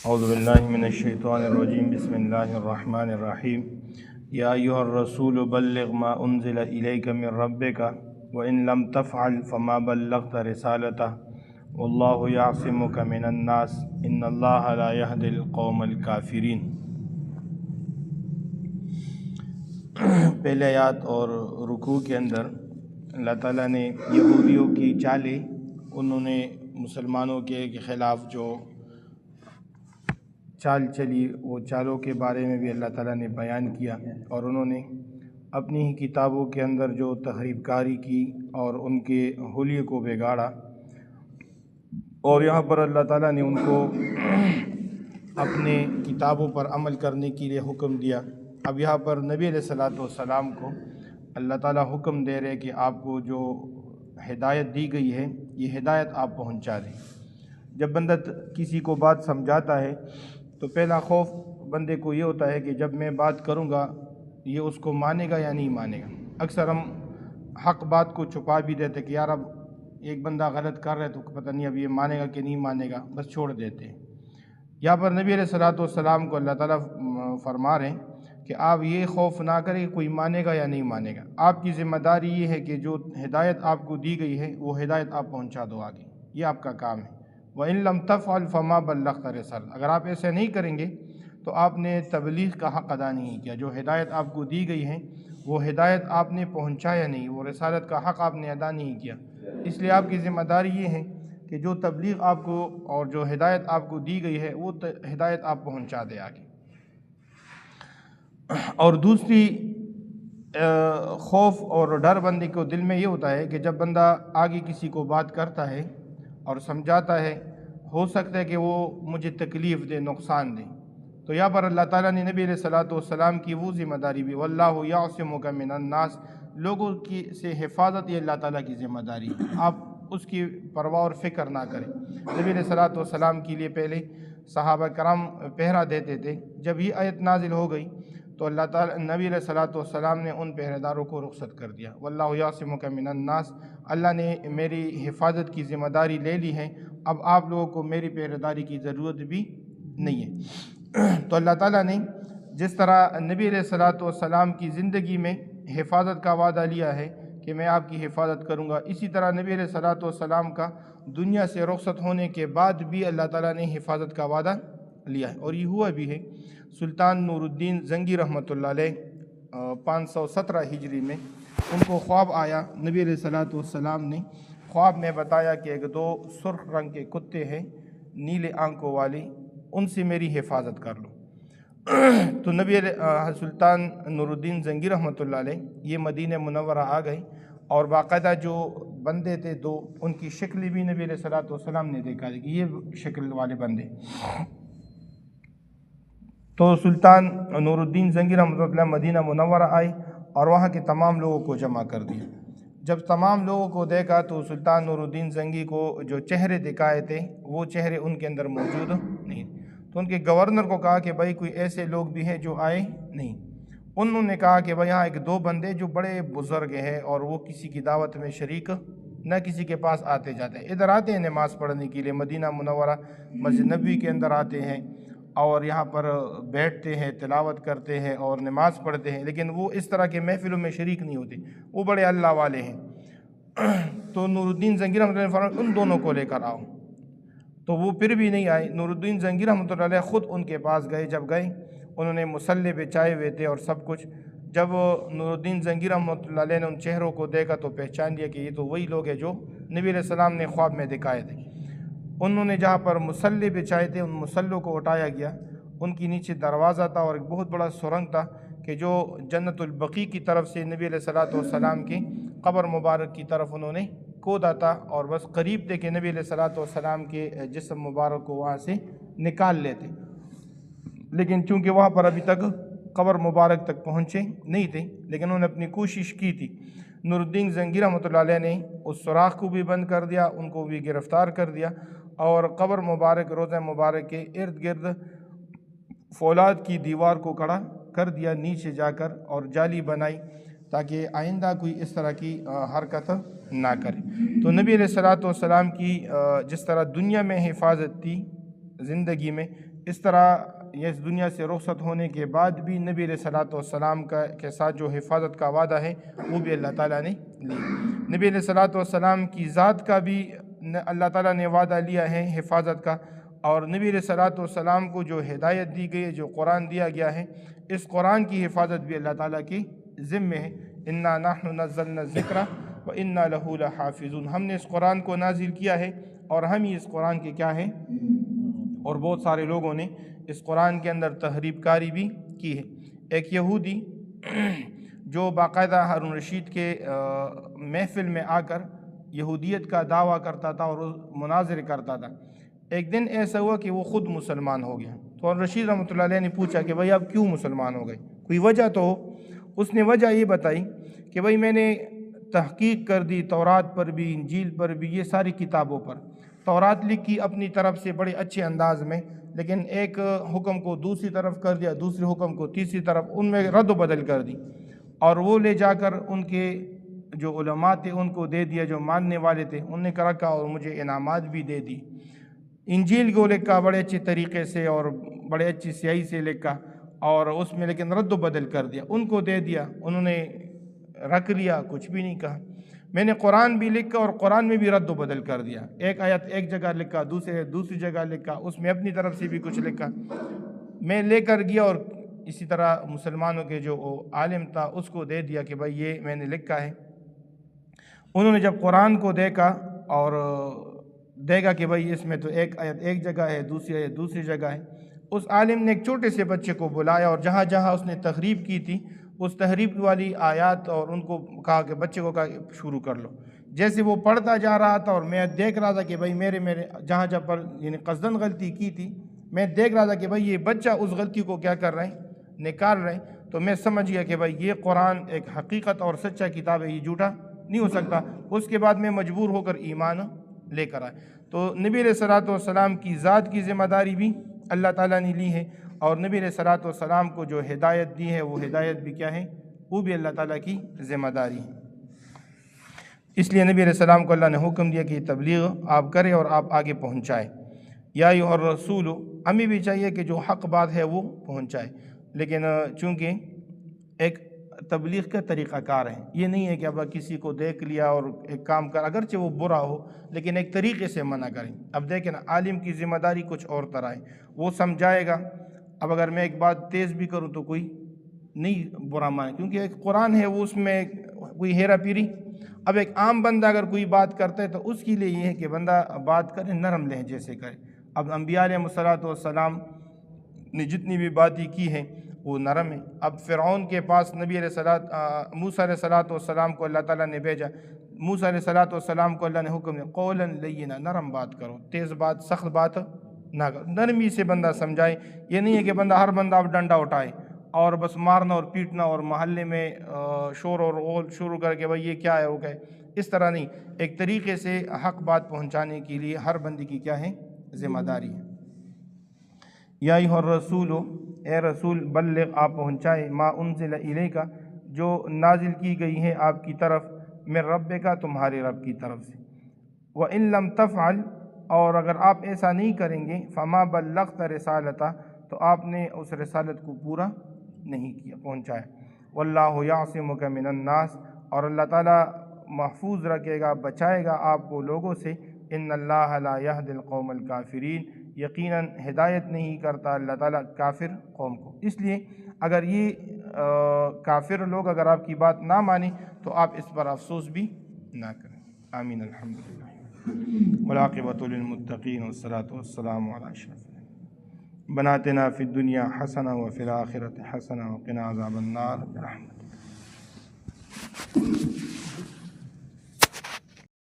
اعوذ باللہ من الشیطان الرجیم بسم اللہ الرحمن الرحیم یا ایھا الرسول بلغ ما انزل الیک من ربک وان لم تفعل فما بلغت رسالتہ واللہ یعصمک من الناس ان اللہ لا یہدی القوم الکافرین۔ پہلے آیات اور رکوع کے اندر اللہ تعالیٰ نے یہودیوں کی چالیں، انہوں نے مسلمانوں کے خلاف جو چال چلی، وہ چالوں کے بارے میں بھی اللہ تعالیٰ نے بیان کیا، اور انہوں نے اپنی ہی کتابوں کے اندر جو تخریب کاری کی اور ان کے حلیے کو بگاڑا، اور یہاں پر اللہ تعالیٰ نے ان کو اپنے کتابوں پر عمل کرنے کے لیے حکم دیا۔ اب یہاں پر نبی علیہ الصلوۃ والسلام کو اللہ تعالیٰ حکم دے رہے کہ آپ کو جو ہدایت دی گئی ہے یہ ہدایت آپ پہنچا دیں۔ جب بندہ کسی کو بات سمجھاتا ہے تو پہلا خوف بندے کو یہ ہوتا ہے کہ جب میں بات کروں گا یہ اس کو مانے گا یا نہیں مانے گا۔ اکثر ہم حق بات کو چھپا بھی دیتے کہ یار اب ایک بندہ غلط کر رہا ہے تو پتہ نہیں اب یہ مانے گا کہ نہیں مانے گا، بس چھوڑ دیتے ہیں۔ یہاں پر نبی علیہ الصلوۃ والسلام کو اللہ تعالیٰ فرما رہے ہیں کہ آپ یہ خوف نہ کریں کہ کوئی مانے گا یا نہیں مانے گا، آپ کی ذمہ داری یہ ہے کہ جو ہدایت آپ کو دی گئی ہے وہ ہدایت آپ پہنچا دو آگے، یہ آپ کا کام ہے۔ وَإِن لَمْ تَفْعَلْ فَمَا بَلَّغْتَ رِسَالَتَهُ، اگر آپ ایسے نہیں کریں گے تو آپ نے تبلیغ کا حق ادا نہیں کیا۔ جو ہدایت آپ کو دی گئی ہے وہ ہدایت آپ نے پہنچایا نہیں، وہ رسالت کا حق آپ نے ادا نہیں کیا۔ اس لیے آپ کی ذمہ داری یہ ہے کہ جو تبلیغ آپ کو اور جو ہدایت آپ کو دی گئی ہے وہ ہدایت آپ پہنچا دے آگے۔ اور دوسری خوف اور ڈر بندے کو دل میں یہ ہوتا ہے کہ جب بندہ آگے کسی کو بات کرتا ہے اور سمجھاتا ہے، ہو سکتا ہے کہ وہ مجھے تکلیف دے، نقصان دے، تو یہاں پر اللہ تعالیٰ نے نبی علیہ الصلوۃ والسلام کی وہ ذمہ داری بھی، واللہ یعصمک من الناس، لوگوں کی سے حفاظت، یہ اللہ تعالیٰ کی ذمہ داری ہے، آپ اس کی پرواہ اور فکر نہ کریں۔ نبی علیہ الصلوۃ والسلام کے لیے پہلے صحابہ کرام پہرا دیتے تھے، جب یہ آیت نازل ہو گئی تو اللہ تعالیٰ نبی علیہ الصلوۃ والسلام نے ان پہرے داروں کو رخصت کر دیا۔ واللہ یعصمک من الناس، اللہ نے میری حفاظت کی ذمہ داری لے لی ہے، اب آپ لوگوں کو میری پہرے داری کی ضرورت بھی نہیں ہے۔ تو اللہ تعالیٰ نے جس طرح نبی علیہ الصلوۃ والسلام کی زندگی میں حفاظت کا وعدہ لیا ہے کہ میں آپ کی حفاظت کروں گا، اسی طرح نبی علیہ الصلوۃ والسلام کا دنیا سے رخصت ہونے کے بعد بھی اللہ تعالیٰ نے حفاظت کا وعدہ لیا ہے، اور یہ ہوا بھی ہے۔ سلطان نور الدین زنگی رحمۃ اللہ علیہ 517 ہجری میں ان کو خواب آیا، نبی علیہ الصلوۃ والسلام نے خواب میں بتایا کہ ایک دو سرخ رنگ کے کتے ہیں نیلے آنکھوں والے، ان سے میری حفاظت کر لو۔ تو نبی سلطان نور الدین زنگی رحمۃ اللہ علیہ یہ مدینہ منورہ آ گئے، اور باقاعدہ جو بندے تھے دو، ان کی شکل بھی نبی علیہ الصلوۃ والسلام نے دیکھا کہ یہ شکل والے بندے۔ تو سلطان نور الدین زنگی رحمۃ اللہ مدینہ منورہ آئے اور وہاں کے تمام لوگوں کو جمع کر دیا۔ جب تمام لوگوں کو دیکھا تو سلطان نور الدین زنگی کو جو چہرے دکھائے تھے وہ چہرے ان کے اندر موجود نہیں، تو ان کے گورنر کو کہا کہ بھائی کوئی ایسے لوگ بھی ہیں جو آئے نہیں۔ انہوں نے کہا کہ بھائی یہاں ایک دو بندے جو بڑے بزرگ ہیں اور وہ کسی کی دعوت میں شریک نہ کسی کے پاس آتے جاتے ہیں، ادھر آتے ہیں نماز پڑھنے کے لیے، مدینہ منورہ مسجد نبوی کے اندر آتے ہیں اور یہاں پر بیٹھتے ہیں، تلاوت کرتے ہیں اور نماز پڑھتے ہیں، لیکن وہ اس طرح کے محفلوں میں شریک نہیں ہوتے، وہ بڑے اللہ والے ہیں۔ تو نور الدین زنگی رحمۃ اللہ نے فرمایا ان دونوں کو لے کر آؤ، تو وہ پھر بھی نہیں آئے۔ نور الدین زنگی رحمۃ اللہ علیہ خود ان کے پاس گئے، جب گئے انہوں نے مصلی بچھائے ہوئے تھے اور سب کچھ، جب نور الدین زنگی رحمۃ اللہ علیہ نے ان چہروں کو دیکھا تو پہچان لیا کہ یہ تو وہی لوگ ہیں جو نبی علیہ السلام نے خواب میں دکھائے تھے۔ انہوں نے جہاں پر مصلی بچھائے تھے ان مصلوں کو اٹھایا گیا، ان کی نیچے دروازہ تھا اور ایک بہت بڑا سرنگ تھا کہ جو جنت البقیع کی طرف سے نبی علیہ الصلوۃ والسلام کی قبر مبارک کی طرف انہوں نے کھودا تھا، اور بس قریب تھے کہ نبی علیہ الصلوۃ والسلام کے جسم مبارک کو وہاں سے نکال لیتے، لیکن چونکہ وہاں پر ابھی تک قبر مبارک تک پہنچے نہیں تھے، لیکن انہوں نے اپنی کوشش کی تھی۔ نور الدین زنگی رحمۃ اللہ علیہ نے اس سوراخ کو بھی بند کر دیا، ان کو بھی گرفتار کر دیا، اور قبر مبارک روضہ مبارک کے ارد گرد فولاد کی دیوار کو کھڑا کر دیا نیچے جا کر، اور جالی بنائی تاکہ آئندہ کوئی اس طرح کی حرکت نہ کرے۔ تو نبی علیہ الصلوۃ والسلام کی جس طرح دنیا میں حفاظت تھی زندگی میں، اس طرح یہ اس دنیا سے رخصت ہونے کے بعد بھی نبی علیہ الصلوۃ والسلام کے ساتھ جو حفاظت کا وعدہ ہے وہ بھی اللہ تعالیٰ نے لی۔ نبی علیہ الصلوۃ والسلام کی ذات کا بھی اللہ تعالیٰ نے وعدہ لیا ہے حفاظت کا، اور نبی علیہ الصلوۃ والسلام کو جو ہدایت دی گئی ہے، جو قرآن دیا گیا ہے، اس قرآن کی حفاظت بھی اللہ تعالیٰ کی ذمہ ہے۔ انا نحن نزلنا الذکر وانا لہ لحافظون، ہم نے اس قرآن کو نازل کیا ہے اور ہم ہی اس قرآن کے کیا ہیں، اور بہت سارے لوگوں نے اس قرآن کے اندر تحریف کاری بھی کی ہے۔ ایک یہودی جو باقاعدہ ہارون رشید کے محفل میں آ کر یہودیت کا دعویٰ کرتا تھا اور مناظر کرتا تھا، ایک دن ایسا ہوا کہ وہ خود مسلمان ہو گیا۔ تو ہارون رشید رحمۃ اللہ علیہ نے پوچھا کہ بھائی آپ کیوں مسلمان ہو گئے، کوئی وجہ تو ہو؟ اس نے وجہ یہ بتائی کہ بھائی میں نے تحقیق کر دی تورات پر بھی، انجیل پر بھی، یہ ساری کتابوں پر۔ تورات لکھی اپنی طرف سے بڑے اچھے انداز میں، لیکن ایک حکم کو دوسری طرف کر دیا، دوسرے حکم کو تیسری طرف، ان میں رد و بدل کر دی، اور وہ لے جا کر ان کے جو علماء تھے ان کو دے دیا، جو ماننے والے تھے ان نے رکھا اور مجھے انعامات بھی دے دی۔ انجیل کو لکھا بڑے اچھے طریقے سے اور بڑے اچھی سیاہی سے لکھا، اور اس میں لیکن رد و بدل کر دیا، ان کو دے دیا، انہوں نے رکھ لیا، کچھ بھی نہیں کہا۔ میں نے قرآن بھی لکھا اور قرآن میں بھی رد و بدل کر دیا، ایک آیت ایک جگہ لکھا، دوسری جگہ لکھا، اس میں اپنی طرف سے بھی کچھ لکھا۔ میں لے کر گیا اور اسی طرح مسلمانوں کے جو عالم تھا اس کو دے دیا کہ بھائی یہ میں نے لکھا ہے۔ انہوں نے جب قرآن کو دیکھا اور دیکھا کہ بھائی اس میں تو ایک آیت ایک جگہ ہے، دوسری آیت دوسری جگہ ہے، اس عالم نے ایک چھوٹے سے بچے کو بلایا اور جہاں جہاں اس نے تحریف کی تھی اس تحریف والی آیات اور ان کو کہا کہ بچے کو کہا کہ شروع کر لو۔ جیسے وہ پڑھتا جا رہا تھا اور میں دیکھ رہا تھا کہ بھائی میرے جہاں جہاں پر یعنی قصداً غلطی کی تھی، میں دیکھ رہا تھا کہ بھائی یہ بچہ اس غلطی کو کیا کر رہے ہیں، نکال رہے ہیں، تو میں سمجھ گیا کہ بھائی یہ قرآن ایک حقیقت اور سچا کتاب ہے، یہ جھوٹا نہیں ہو سکتا۔ اس کے بعد میں مجبور ہو کر ایمان لے کر آئے۔ تو نبی علیہ الصلوۃ والسلام کی ذات کی ذمہ داری بھی اللہ تعالیٰ نے لی ہے، اور نبی علیہ الصلوۃ والسلام کو جو ہدایت دی ہے وہ ہدایت بھی کیا ہے، وہ بھی اللہ تعالیٰ کی ذمہ داری ہے۔ اس لیے نبی علیہ السلام کو اللہ نے حکم دیا کہ یہ تبلیغ آپ کریں اور آپ آگے پہنچائیں۔ یا ایھا الرسول، ہمیں بھی چاہیے کہ جو حق بات ہے وہ پہنچائے، لیکن چونکہ ایک تبلیغ کا طریقہ کار ہے، یہ نہیں ہے کہ اب کسی کو دیکھ لیا اور ایک کام کر، اگرچہ وہ برا ہو لیکن ایک طریقے سے منع کریں۔ اب دیکھیں نا، عالم کی ذمہ داری کچھ اور طرح ہے، وہ سمجھائے گا۔ اب اگر میں ایک بات تیز بھی کروں تو کوئی نہیں برا مانے، کیونکہ ایک قرآن ہے، وہ اس میں کوئی ہیرا پھیری۔ اب ایک عام بندہ اگر کوئی بات کرتا ہے تو اس کے لیے یہ ہے کہ بندہ بات کرے نرم لہجے سے کرے۔ اب انبیاء علیہ الصلوۃ والسلام نے جتنی بھی باتیں کی ہیں وہ نرم ہے۔ اب فرعون کے پاس نبی علیہ موسیٰ علیہ الصلوۃ والسلام کو اللہ تعالیٰ نے بھیجا۔ موسیٰ علیہ الصلوۃ والسلام کو اللہ نے حکم دیا قولا لینا، نرم بات کرو، تیز بات سخت بات نہ کرو، نرمی سے بندہ سمجھائے۔ یہ نہیں ہے کہ بندہ ہر بندہ اب ڈنڈا اٹھائے اور بس مارنا اور پیٹنا اور محلے میں شور اور غول شروع کر کے بھائی یہ کیا ہے وہ کیا ہے، اس طرح نہیں۔ ایک طریقے سے حق بات پہنچانے کے لیے ہر بندے کی کیا ہے، ذمہ داری ہے۔ یا ایھا الرسول، اے رسول، بلغ، آپ پہنچائے، ما انزل الیک، جو نازل کی گئی ہے آپ کی طرف، من ربک، تمہارے رب کی طرف سے، وَإِن لَمْ تَفْعَلْ، اور اگر آپ ایسا نہیں کریں گے، فَمَا بَلَّغْتَ رِسَالَتَهُ، تو آپ نے اس رسالت کو پورا نہیں کیا، پہنچایا۔ وَاللَّهُ يَعْصِمُكَ مِنَ النَّاسِ، اور اللہ تعالیٰ محفوظ رکھے گا، بچائے گا آپ کو لوگوں سے۔ إِنَّ اللَّهَ لَا يَهْدِي الْقَوْمَ الْكَافِرِينَ، یقیناً ہدایت نہیں کرتا اللہ تعالیٰ کافر قوم کو۔ اس لیے اگر یہ کافر لوگ اگر آپ کی بات نہ مانیں تو آپ اس پر افسوس بھی نہ کریں۔ آمین، الحمدللہ، والعاقبۃ للمتقین، والصلاۃ والسلام علی اشرف الانبیاء۔ ربنا آتنا فی الدنیا حسنہ وفی الآخرۃ حسنہ وقنا عذاب النار برحمتک۔